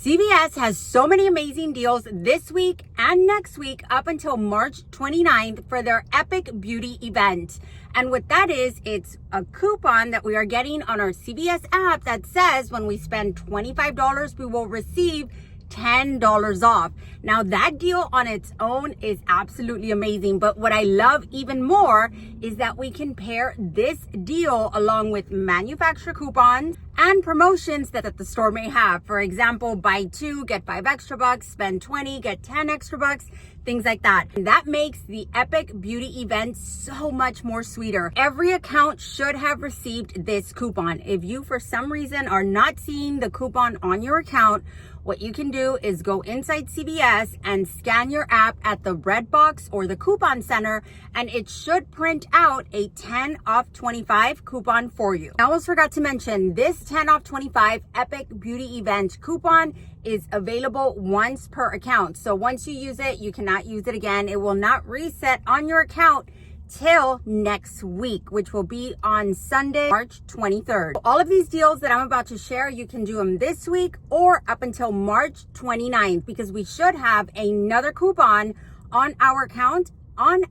CVS has so many amazing deals this week and next week up until March 29th for their Epic Beauty event. And what that is, it's a coupon that we are getting on our CVS app that says when we spend $25, we will receive $10 off. Now that deal on its own is absolutely amazing, but what I love even more is that we can pair this deal along with manufacturer coupons and promotions that the store may have. For example, buy 2, get 5 extra bucks, spend 20, get 10 extra bucks, things like that. And that makes the Epic Beauty event so much more sweeter. Every account should have received this coupon. If you, for some reason, are not seeing the coupon on your account, what you can do is go inside CVS and scan your app at the red box or the coupon center, and it should print out a 10 off 25 coupon for you. I almost forgot to mention, this 10 off 25 Epic Beauty event coupon is available once per account. So once you use it, you cannot use it again. It will not reset on your account till next week, which will be on Sunday, March 23rd. All of these deals that I'm about to share, you can do them this week or up until March 29th, because we should have another coupon on our account on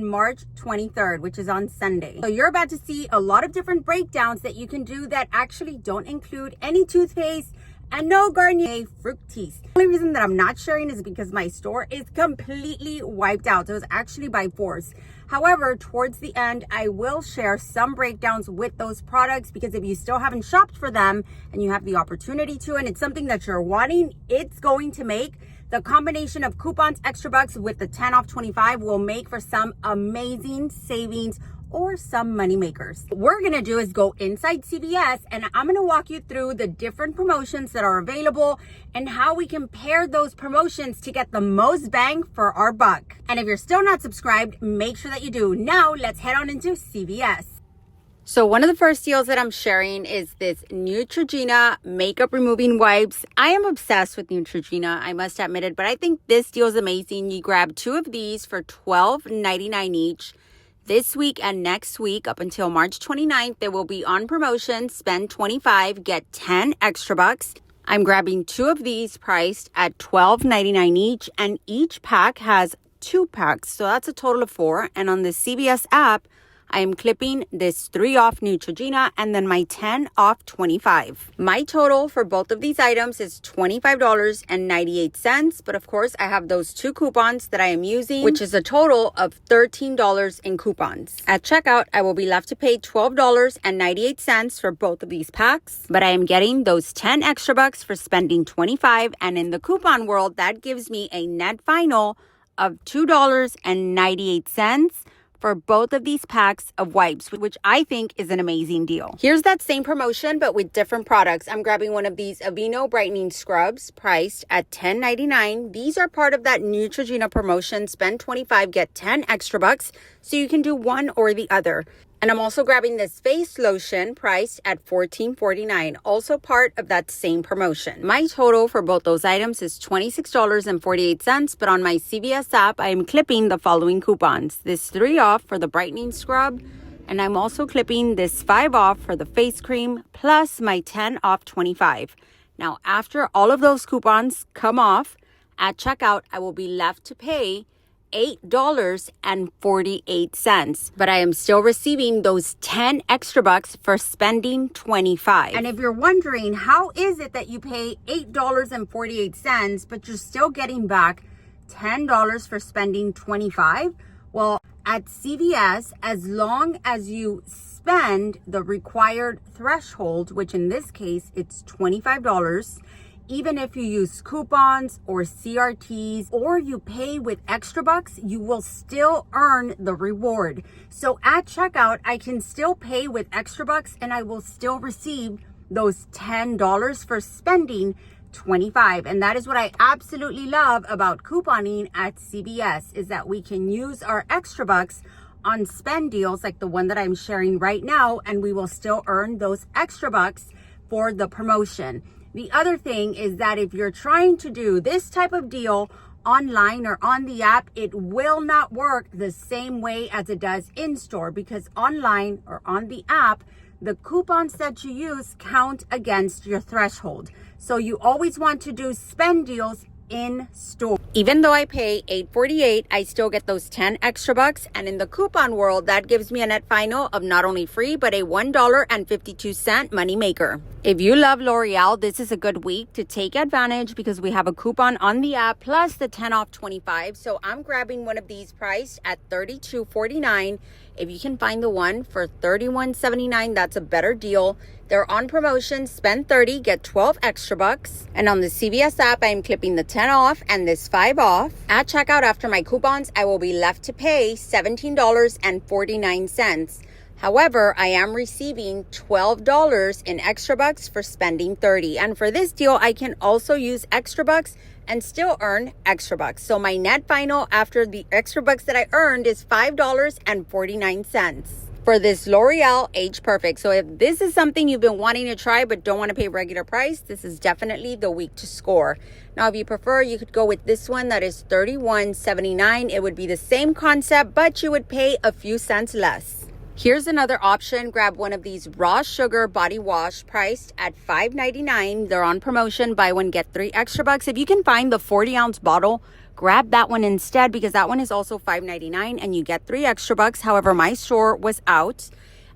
March 23rd, which is on Sunday. So you're about to see a lot of different breakdowns that you can do that actually don't include any toothpaste and no Garnier Fructis. The only reason that I'm not sharing is because my store is completely wiped out. So it was actually by force. However, towards the end, I will share some breakdowns with those products, because if you still haven't shopped for them and you have the opportunity to, and it's something that you're wanting, it's going to make the combination of coupons, ExtraBucks with the 10 off 25 will make for some amazing savings or some money makers. What we're gonna do is go inside CVS, and I'm gonna walk you through the different promotions that are available and how we can pair those promotions to get the most bang for our buck. And if you're still not subscribed, make sure that you do. Now let's head on into CVS. So one of the first deals that I'm sharing is this Neutrogena makeup removing wipes. I am obsessed with Neutrogena, I must admit it, but I think this deal is amazing. You grab 2 of these for $12.99 each. This week and next week up until March 29th, they will be on promotion. Spend 25, get 10 extra bucks. I'm grabbing 2 of these priced at $12.99 each, and each pack has 2 packs. So that's a total of 4. And on the CVS app, I am clipping this 3 off Neutrogena and then my 10 off 25. My total for both of these items is $25.98. But of course, I have those 2 coupons that I am using, which is a total of $13 in coupons. At checkout, I will be left to pay $12.98 for both of these packs. But I am getting those 10 extra bucks for spending 25. And in the coupon world, that gives me a net final of $2.98 for both of these packs of wipes, which I think is an amazing deal. Here's that same promotion, but with different products. I'm grabbing one of these Aveeno brightening scrubs priced at $10.99. These are part of that Neutrogena promotion. Spend 25, get 10 extra bucks. So you can do one or the other. And I'm also grabbing this face lotion priced at $14.49, also part of that same promotion. My total for both those items is $26.48, but on my CVS app, I am clipping the following coupons. This 3 off for the brightening scrub, and I'm also clipping this 5 off for the face cream, plus my 10 off 25. Now, after all of those coupons come off, at checkout, I will be left to pay $8.48, but I am still receiving those 10 extra bucks for spending 25. And if you're wondering, how is it that you pay $8.48, but you're still getting back $10 for spending 25? Well, at CVS, as long as you spend the required threshold, which in this case, it's $25, even if you use coupons or CRTs or you pay with extra bucks, you will still earn the reward. So at checkout, I can still pay with extra bucks and I will still receive those $10 for spending 25. And that is what I absolutely love about couponing at CVS, is that we can use our extra bucks on spend deals like the one that I'm sharing right now, and we will still earn those extra bucks for the promotion. The other thing is that if you're trying to do this type of deal online or on the app, it will not work the same way as it does in store, because online or on the app, the coupons that you use count against your threshold. So you always want to do spend deals in store. Even though I pay $8.48, I still get those 10 extra bucks. And in the coupon world, that gives me a net final of not only free, but a $1.52 money maker. If you love L'Oreal, this is a good week to take advantage because we have a coupon on the app plus the 10 off 25. So I'm grabbing one of these priced at $32.49. If you can find the one for $31.79, that's a better deal. They're on promotion. Spend 30, get 12 extra bucks. And on the CVS app, I am clipping the 10 off and this 5 off. At checkout, after my coupons, I will be left to pay $17.49. However, I am receiving $12 in extra bucks for spending 30. And for this deal, I can also use extra bucks and still earn extra bucks. So my net final after the extra bucks that I earned is $5.49 for this L'Oreal Age Perfect. So if this is something you've been wanting to try but don't want to pay regular price, this is definitely the week to score. Now, if you prefer, you could go with this one that is $31.79. It would be the same concept, but you would pay a few cents less. Here's another option. Grab one of these raw sugar body wash priced at $5.99. They're on promotion. Buy one, get 3 extra bucks. If you can find the 40-ounce bottle, grab that one instead because that one is also $5.99 and you get 3 extra bucks. However, my store was out.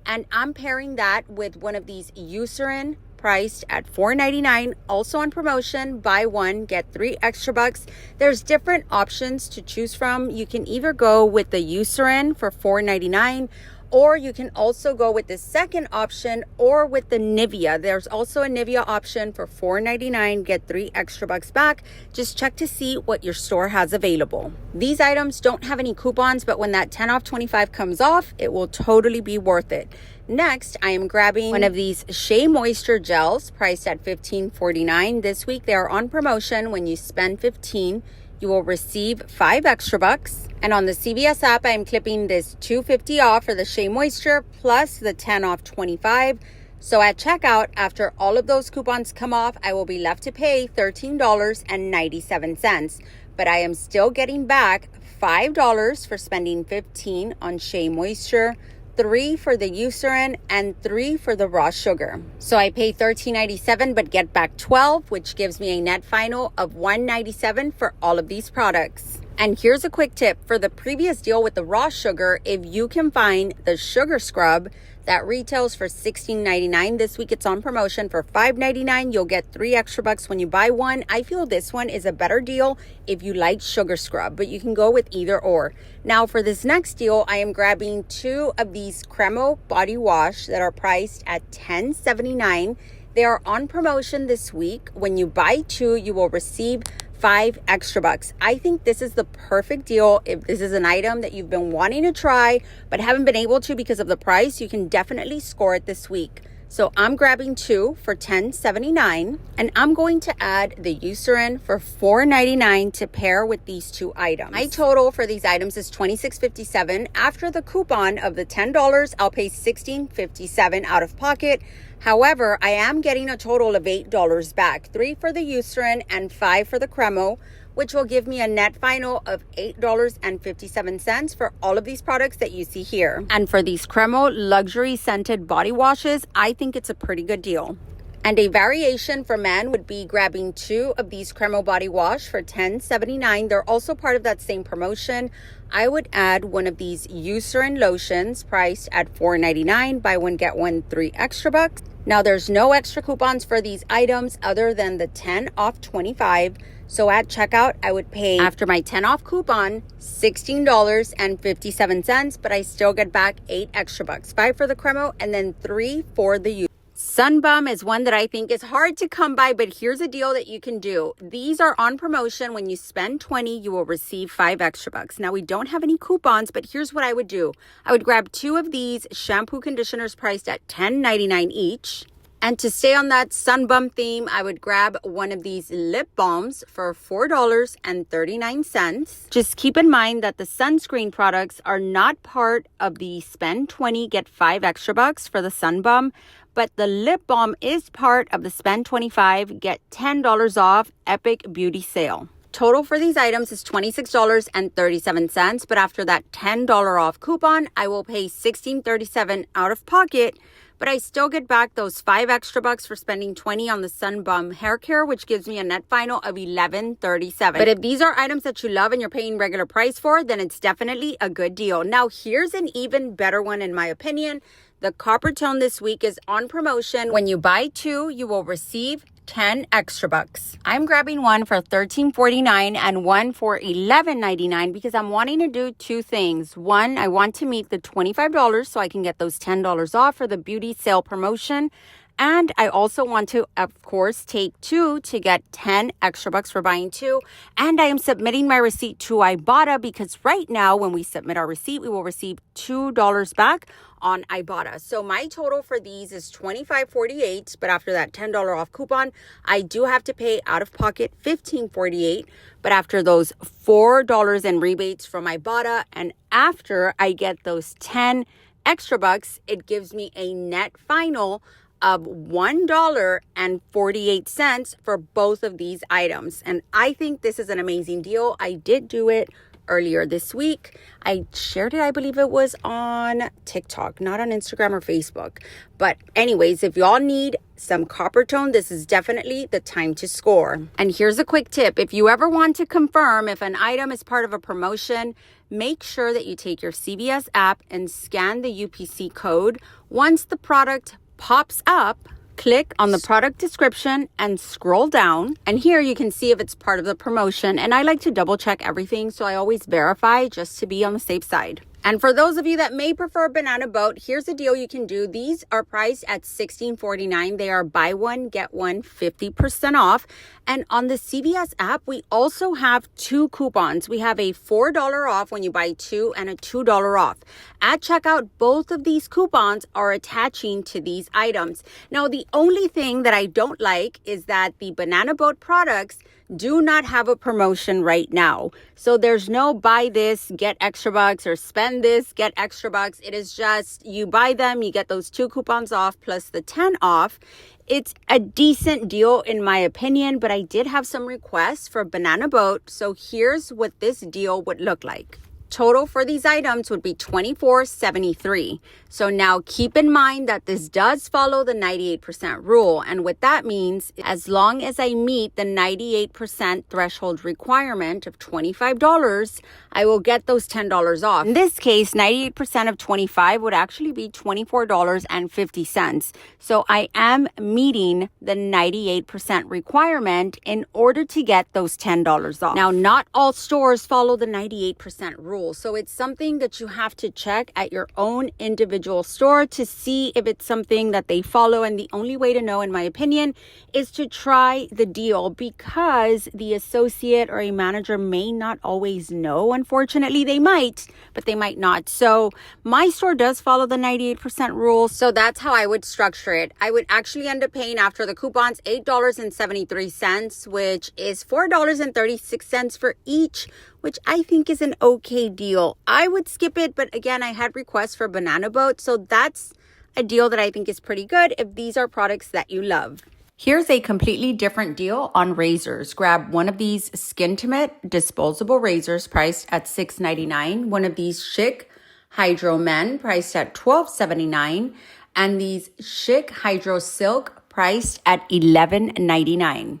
And I'm pairing that with one of these Eucerin priced at $4.99, also on promotion. Buy one, get 3 extra bucks. There's different options to choose from. You can either go with the Eucerin for $4.99, or you can also go with the second option or with the Nivea. There's also a Nivea option for $4.99, get 3 extra bucks back. Just check to see what your store has available. These items don't have any coupons, but when that 10 off 25 comes off, it will totally be worth it. Next, I am grabbing one of these Shea Moisture gels priced at $15.49. This week, they are on promotion. When you spend $15, you will receive 5 extra bucks. And on the CVS app, I am clipping this $2.50 off for the Shea Moisture plus the 10 off 25. So at checkout, after all of those coupons come off, I will be left to pay $13.97. But I am still getting back $5 for spending $15 on Shea Moisture, 3 for the Eucerin, and 3 for the raw sugar. So I pay $13.97 but get back $12, which gives me a net final of $197 for all of these products. And here's a quick tip. For the previous deal with the raw sugar, if you can find the sugar scrub that retails for $16.99, this week it's on promotion for $5.99. You'll get 3 extra bucks when you buy one. I feel this one is a better deal if you like sugar scrub, but you can go with either or. Now for this next deal, I am grabbing 2 of these Cremo body wash that are priced at $10.79. They are on promotion this week. When you buy 2, you will receive 5 extra bucks. I think this is the perfect deal. If this is an item that you've been wanting to try but haven't been able to because of the price, you can definitely score it this week. So I'm grabbing 2 for $10.79, and I'm going to add the Eucerin for $4.99 to pair with these 2 items. My total for these items is $26.57. After the coupon of the $10, I'll pay $16.57 out of pocket. However, I am getting a total of $8 back, 3 for the Eucerin and 5 for the Cremo, which will give me a net final of $8.57 for all of these products that you see here. And for these Cremo luxury scented body washes, I think it's a pretty good deal. And a variation for men would be grabbing 2 of these Cremo body wash for $10.79. They're also part of that same promotion. I would add one of these Eucerin lotions priced at $4.99. Buy one, get one, 3 extra bucks. Now there's no extra coupons for these items other than the 10 off 25. So at checkout, I would pay, after my 10 off coupon, $16.57, but I still get back 8 extra bucks. 5 for the Cremo and then 3 for the Eucerin. Sun Bum is one that I think is hard to come by, but here's a deal that you can do. These are on promotion. When you spend $20, you will receive 5 extra bucks. Now, we don't have any coupons, but here's what I would do. I would grab 2 of these shampoo conditioners priced at $10.99 each. And to stay on that Sun Bum theme, I would grab one of these lip balms for $4.39. Just keep in mind that the sunscreen products are not part of the spend 20, get 5 extra bucks for the Sun Bum. But the lip balm is part of the spend 25, get $10 off Epic Beauty sale. Total for these items is $26.37, but after that $10 off coupon, I will pay $16.37 out of pocket. but I still get back those $5 for spending $20 on the Sun Bum hair care, which gives me a net final of $11.37. But if these are items that you love and you're paying regular price for, then it's definitely a good deal. Now, here's an even better one in my opinion. The Coppertone this week is on promotion. When you buy 2, you will receive 10 ExtraBucks. I'm grabbing one for $13.49 and one for $11.99 because I'm wanting to do 2 things. One, I want to meet the $25 so I can get those $10 off for the beauty sale promotion. And I also want to, of course, take 2 to get 10 ExtraBucks for buying 2. And I am submitting my receipt to Ibotta because right now when we submit our receipt, we will receive $2 back on Ibotta. So my total for these is $25.48, but after that $10 off coupon, I do have to pay out of pocket $15.48. But after those $4 in rebates from Ibotta and after I get those 10 ExtraBucks, it gives me a net final of $1.48 for both of these items. And I think this is an amazing deal. I did do it earlier this week. I shared it, I believe it was on TikTok, not on Instagram or Facebook. But anyways, if y'all need some Coppertone, this is definitely the time to score. And here's a quick tip. If you ever want to confirm if an item is part of a promotion, make sure that you take your CVS app and scan the UPC code. Once the product pops up, click on the product description and scroll down. And here you can see if it's part of the promotion. And I like to double check everything, so I always verify just to be on the safe side. And for those of you that may prefer Banana Boat, here's a deal you can do. These are priced at $16.49. They are buy one, get one 50% off. And on the CVS app, we also have 2 coupons. We have a $4 off when you buy 2 and a $2 off. At checkout, both of these coupons are attaching to these items. Now, the only thing that I don't like is that the Banana Boat products do not have a promotion right now. So there's no buy this, get ExtraBucks, or spend this, get ExtraBucks. It is just you buy them, you get those 2 coupons off plus the 10 off. It's a decent deal in my opinion, but I did have some requests for Banana Boat. So here's what this deal would look like. Total for these items would be $24.73. So now keep in mind that this does follow the 98% rule. And what that means, as long as I meet the 98% threshold requirement of $25, I will get those $10 off. In this case, 98% of 25 would actually be $24.50. So I am meeting the 98% requirement in order to get those $10 off. Now, not all stores follow the 98% rule. So it's something that you have to check at your own individual store to see if it's something that they follow. And the only way to know, in my opinion, is to try the deal because the associate or a manager may not always know. Unfortunately, they might, but they might not. So my store does follow the 98% rule. So that's how I would structure it. I would actually end up paying after the coupons $8.73, which is $4.36 for each, which I think is an okay deal. I would skip it, but again, I had requests for Banana Boat, so that's a deal that I think is pretty good if these are products that you love. Here's a completely different deal on razors. Grab one of these Skintimate disposable razors priced at $6.99, one of these Chic Hydro Men priced at $12.79, and these Chic Hydro Silk priced at $11.99.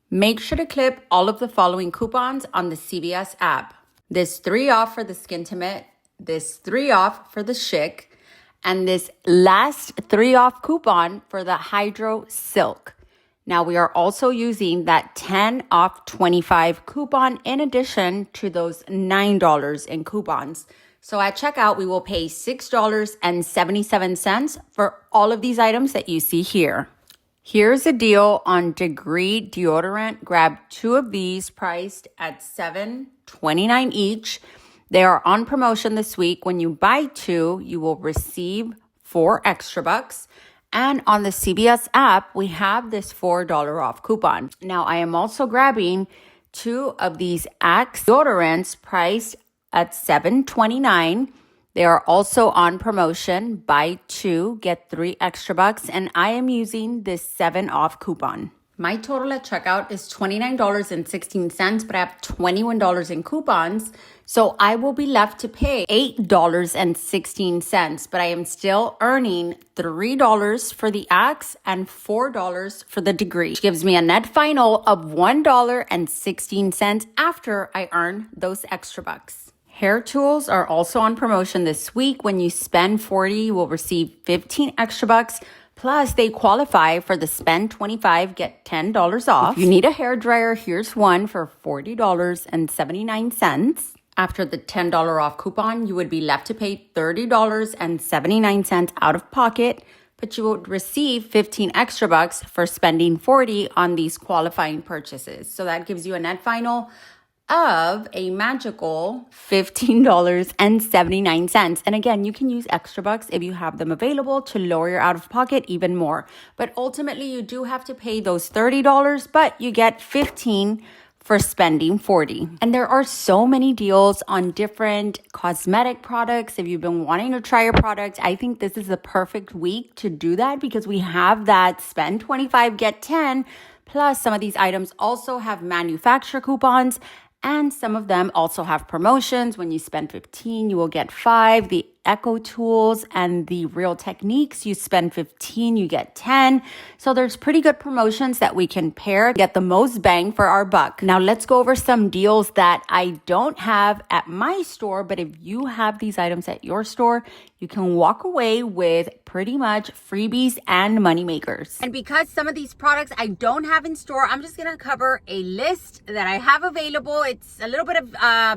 Make sure to clip all of the following coupons on the CVS app. This 3 off for the Skintimate, this 3 off for the Chic, and this last 3 off coupon for the Hydro Silk. Now we are also using that 10 off 25 coupon in addition to those $9 in coupons. So at checkout, we will pay $6.77 for all of these items that you see here. Here's a deal on Degree deodorant. Grab 2 of these priced at $7.29 each. They are on promotion this week. When you buy 2, you will receive 4 ExtraBucks. And on the CVS app, we have this $4 off coupon. Now, I am also grabbing 2 of these Axe deodorants priced at $7.29. They are also on promotion. Buy 2, get 3 ExtraBucks, and I am using this 7 off coupon. My total at checkout is $29.16, but I have $21 in coupons. So I will be left to pay $8.16, but I am still earning $3 for the Axe and $4 for the Degree, which gives me a net final of $1.16 after I earn those extra bucks. Hair tools are also on promotion this week. When you spend $40, you will receive 15 extra bucks. Plus, they qualify for the spend $25, get $10 off. If you need a hair dryer, here's one for $40.79. After the $10 off coupon, you would be left to pay $30.79 out of pocket, but you would receive 15 extra bucks for spending $40 on these qualifying purchases. So that gives you a net final of a magical $15.79. And again, you can use ExtraBucks if you have them available to lower your out-of-pocket even more. But ultimately, you do have to pay those $30, but you get 15 for spending $40. And there are so many deals on different cosmetic products. If you've been wanting to try a product, I think this is the perfect week to do that because we have that spend 25, get 10. Plus, some of these items also have manufacturer coupons. And some of them also have promotions. When you spend 15, you will get 5. The Echo Tools and the Real Techniques, you spend 15, you get 10. So there's pretty good promotions that we can pair, get the most bang for our buck. Now let's go over some deals that I don't have at my store, but if you have these items at your store, you can walk away with pretty much freebies and money makers. And because some of these products I don't have in store, I'm just gonna cover a list that I have available. It's a little bit of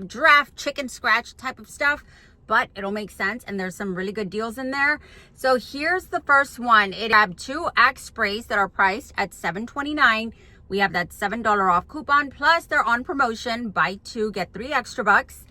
draft chicken scratch type of stuff, but it'll make sense, and there's some really good deals in there. So here's the first one. It have 2 Axe sprays that are priced at $7.29. We have that $7 off coupon, plus they're on promotion, buy 2, get 3 extra bucks.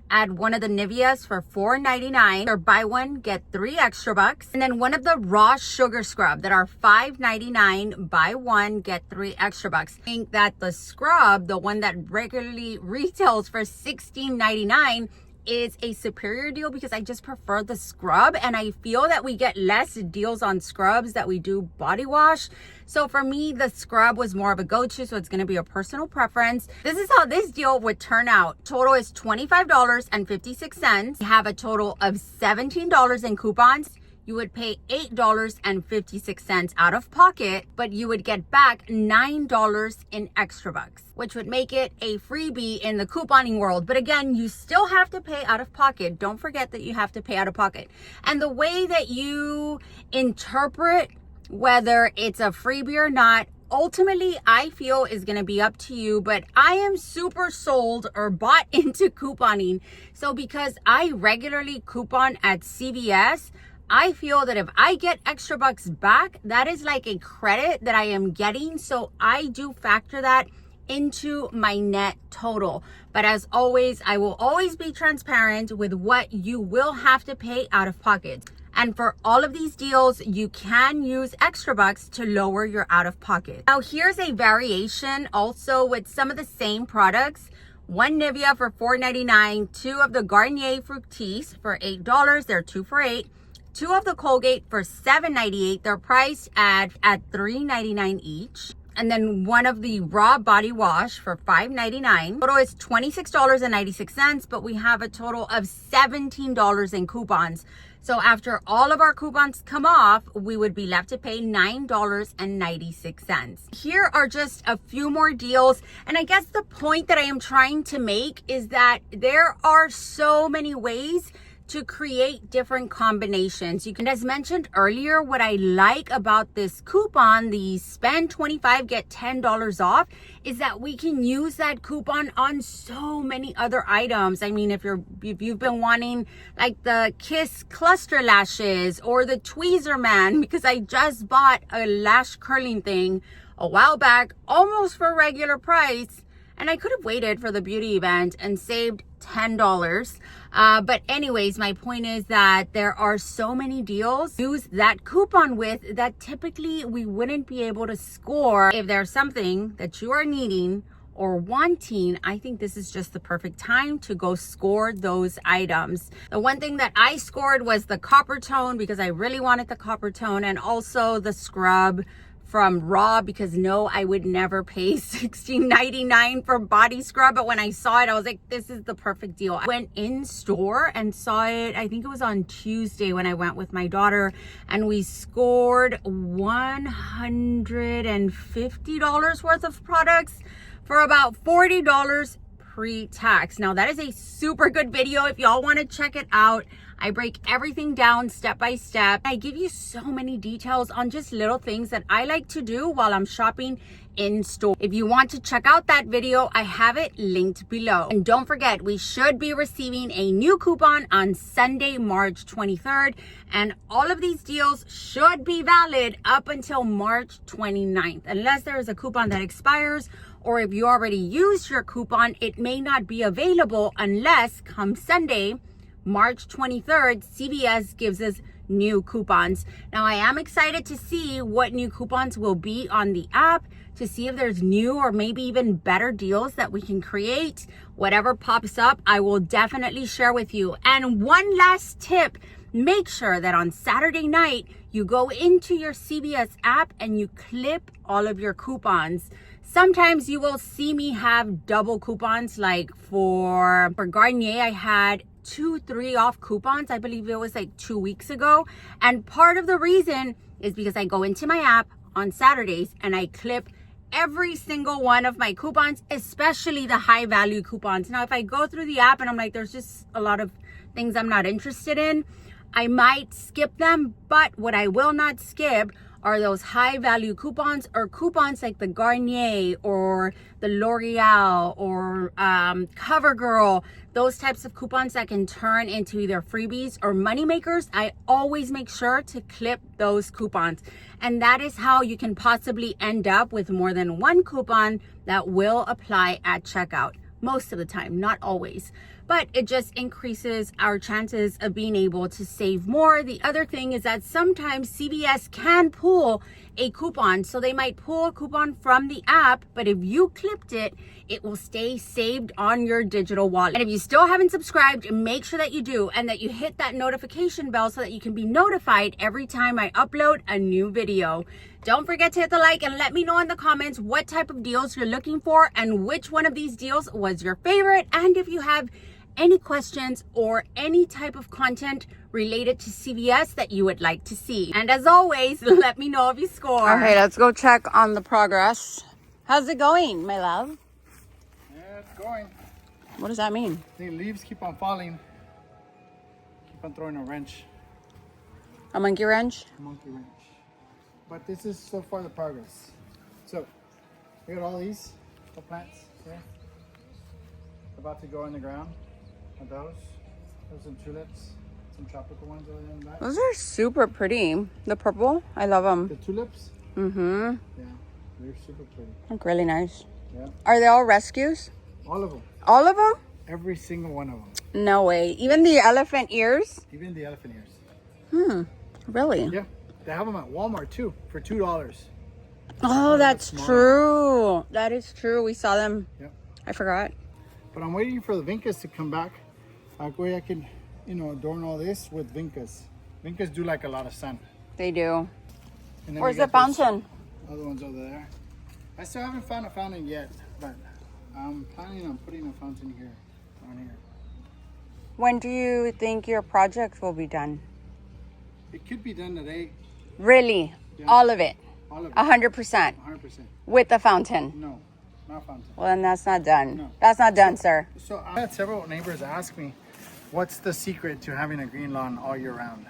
Add one of the Niveas for $4.99, or buy 1, get 3 extra bucks. And then one of the raw sugar scrub that are $5.99, buy 1, get 3 extra bucks. I think that the scrub, the one that regularly retails for $16.99, is a superior deal because I just prefer the scrub, and I feel that we get less deals on scrubs that we do body wash. So for me, the scrub was more of a go-to, so it's going to be a personal preference. This is how this deal would turn out. Total is $25.56. You have a total of $17 in coupons. You would pay $8.56 out of pocket, but you would get back $9 in extra bucks, which would make it a freebie in the couponing world. But again, you still have to pay out of pocket. Don't forget that you have to pay out of pocket. And the way that you interpret whether it's a freebie or not, ultimately, I feel is going to be up to you, but I am super sold or bought into couponing. So because I regularly coupon at CVS, I feel that if I get extra bucks back, that is like a credit that I am getting. So I do factor that into my net total. But as always, I will always be transparent with what you will have to pay out of pocket. And for all of these deals, you can use ExtraBucks to lower your out of pocket. Now here's a variation also with some of the same products. 1 Nivea for $4.99, 2 of the Garnier Fructis for $8. They're 2 for $8. 2 of the Colgate for $7.98. They're priced at $3.99 each. And then 1 of the Raw Body Wash for $5.99. Total is $26.96, but we have a total of $17 in coupons. So after all of our coupons come off, we would be left to pay $9.96. Here are just a few more deals. And I guess the point that I am trying to make is that there are so many ways to create different combinations. You can, as mentioned earlier, what I like about this coupon, the spend 25, get $10 off, is that we can use that coupon on so many other items. I mean, if you've been wanting like the Kiss cluster lashes or the Tweezer Man, because I just bought a lash curling thing a while back, almost for regular price, and I could have waited for the beauty event and saved $10. But anyways, my point is that there are so many deals use that coupon with that typically we wouldn't be able to score. If there's something that you are needing or wanting, I think this is just the perfect time to go score those items. The one thing that I scored was the Coppertone because I really wanted the Coppertone, and also the scrub from Raw, because no, I would never pay $16.99 for body scrub. But when I saw it, I was like, this is the perfect deal. I went in store and saw it. I think it was on Tuesday when I went with my daughter, and we scored $150 worth of products for about $40 pre-tax. Now that is a super good video. If y'all want to check it out, I break everything down step by step. I give you so many details on just little things that I like to do while I'm shopping in store. If you want to check out that video, I have it linked below. And don't forget, we should be receiving a new coupon on Sunday, March 23rd. And all of these deals should be valid up until March 29th. Unless there is a coupon that expires, or if you already used your coupon, it may not be available unless come Sunday, March 23rd, CVS gives us new coupons. Now, I am excited to see what new coupons will be on the app, to see if there's new or maybe even better deals that we can create. Whatever pops up, I will definitely share with you. And one last tip, make sure that on Saturday night, you go into your CVS app and you clip all of your coupons. Sometimes you will see me have double coupons, like for Garnier, I had 2-3 off coupons. I believe it was like 2 weeks ago. And part of the reason is because I go into my app on Saturdays and I clip every single one of my coupons, especially the high value coupons. Now, if I go through the app and I'm like, there's just a lot of things I'm not interested in, I might skip them. But what I will not skip are those high value coupons, or coupons like the Garnier or the L'Oreal or CoverGirl, those types of coupons that can turn into either freebies or money makers. I always make sure to clip those coupons. And that is how you can possibly end up with more than one coupon that will apply at checkout. Most of the time, not always. But it just increases our chances of being able to save more. The other thing is that sometimes CVS can pull a coupon. So they might pull a coupon from the app, but if you clipped it, it will stay saved on your digital wallet. And if you still haven't subscribed, make sure that you do, and that you hit that notification bell so that you can be notified every time I upload a new video. Don't forget to hit the like and let me know in the comments what type of deals you're looking for and which one of these deals was your favorite. And if you have any questions or any type of content related to CVS that you would like to see. And as always, let me know if you score. Okay, let's go check on the progress. How's it going, my love? Yeah, it's going. What does that mean? The leaves keep on falling. Keep on throwing a wrench. A monkey wrench? A monkey wrench. But this is so far the progress. So, we got all these plants here. About to go in the ground. And those. There's some tulips. Some tropical ones over there in the back. Those are super pretty. The purple, I love them. The tulips? Mm-hmm. Yeah, they're super pretty. Look really nice. Yeah. Are they all rescues? All of them. All of them? Every single one of them. No way. Even the elephant ears? Even the elephant ears. Really? Yeah. They have them at Walmart too for $2. Oh, that's true. That is true. We saw them. Yep. I forgot. But I'm waiting for the Vincas to come back. That way I can, adorn all this with Vincas. Vincas do like a lot of sun. They do. And then Where's we the got those fountain? Other ones over there. I still haven't found a fountain yet, but I'm planning on putting a fountain here, on here. When do you think your project will be done? It could be done today. Really? Yeah. All of it? All of it. 100%? 100%. With the fountain? No, not fountain. Well, then that's not done. No. That's not done, sir. So I had several neighbors ask me, what's the secret to having a green lawn all year round?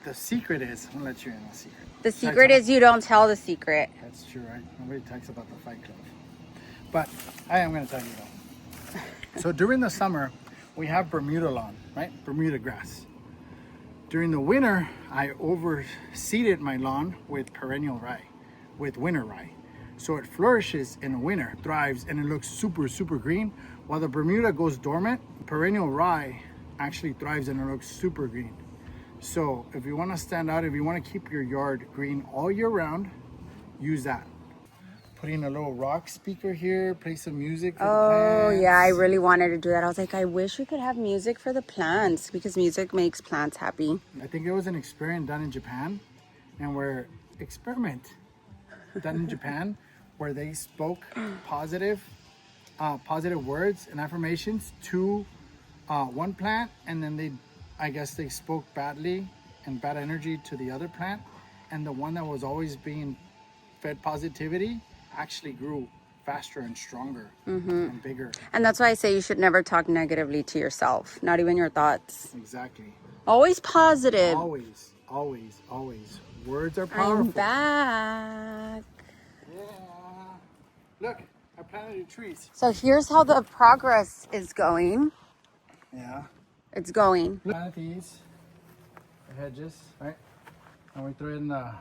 The secret is, I'll let you in the secret. The secret is you don't tell the secret. That's true, right? Nobody talks about the Fight Club. But I am going to tell you though. So during the summer, we have Bermuda lawn, right? Bermuda grass. During the winter, I overseeded my lawn with perennial rye, with winter rye. So it flourishes in the winter, thrives, and it looks super, super green. While the Bermuda goes dormant, perennial rye actually thrives and it looks super green. So if you want to stand out, if you want to keep your yard green all year round, use that. Putting a little rock speaker here, play some music for the plants. Oh, yeah, I really wanted to do that. I was like, I wish we could have music for the plants because music makes plants happy. I think it was an experiment done in Japan, and we're experiment done in Japan, where they spoke positive words and affirmations to one plant, and then I guess they spoke badly and bad energy to the other plant, and the one that was always being fed positivity actually grew faster and stronger and bigger. And that's why I say you should never talk negatively to yourself, not even your thoughts. Exactly. Always positive. Always, always, always. Words are powerful. I'm back. Yeah. Look, I planted trees. So here's how the progress is going. Yeah. It's going. Plant these, the hedges, right? And we throw in the,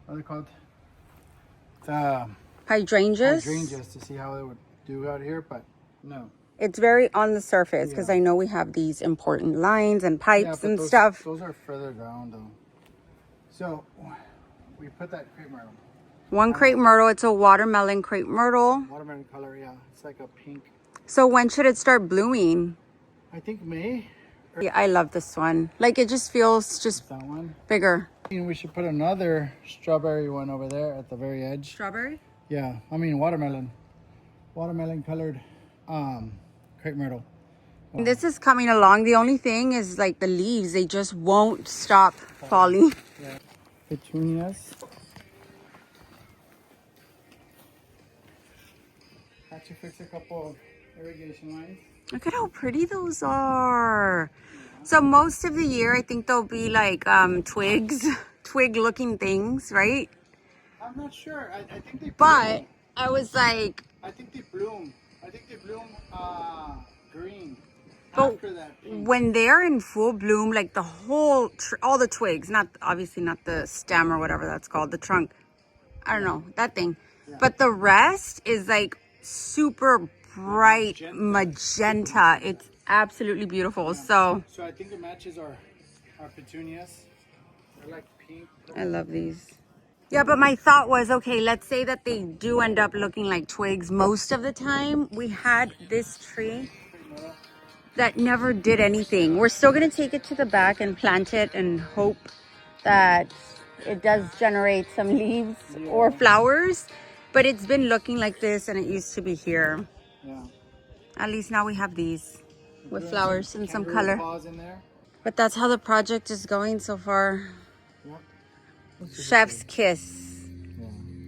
what are they called? The Hydrangeas. hydrangeas to see how it would do out here, but no. It's very on the surface because I know we have these important lines and pipes and stuff. Those are further down though. So we put that crepe myrtle. One crepe myrtle. It's a watermelon crepe myrtle. Watermelon color, yeah. It's like a pink. So when should it start blooming? I think May. Yeah, I love this one. Like it just feels just That one. bigger. And we should put another strawberry one over there at the very edge. Strawberry? Yeah, I mean watermelon. Watermelon colored crepe myrtle. This is coming along. The only thing is like the leaves, they just won't stop falling. Yeah. Petunias. Had to fix a couple of irrigation lines. Look at how pretty those are. So most of the year, I think they'll be like twigs, twig looking things, right? I'm not sure. I think they bloom. But I was like, I think they bloom. I think they bloom green but after that pink. when they're in full bloom, like the whole, all the twigs, not obviously not the stem or whatever that's called, the trunk. I don't know, that thing. Yeah. But the rest is like super bright magenta. It's absolutely beautiful. Yeah. So I think it matches our petunias. They're like pink. I love these. Yeah, but my thought was, okay, let's say that they do end up looking like twigs. Most of the time, we had this tree that never did anything. We're still going to take it to the back and plant it and hope that it does generate some leaves or flowers. But it's been looking like this, and it used to be here. Yeah. At least now we have these with flowers and some color. Paws in there. But that's how the project is going so far. Yep. Chef's kiss.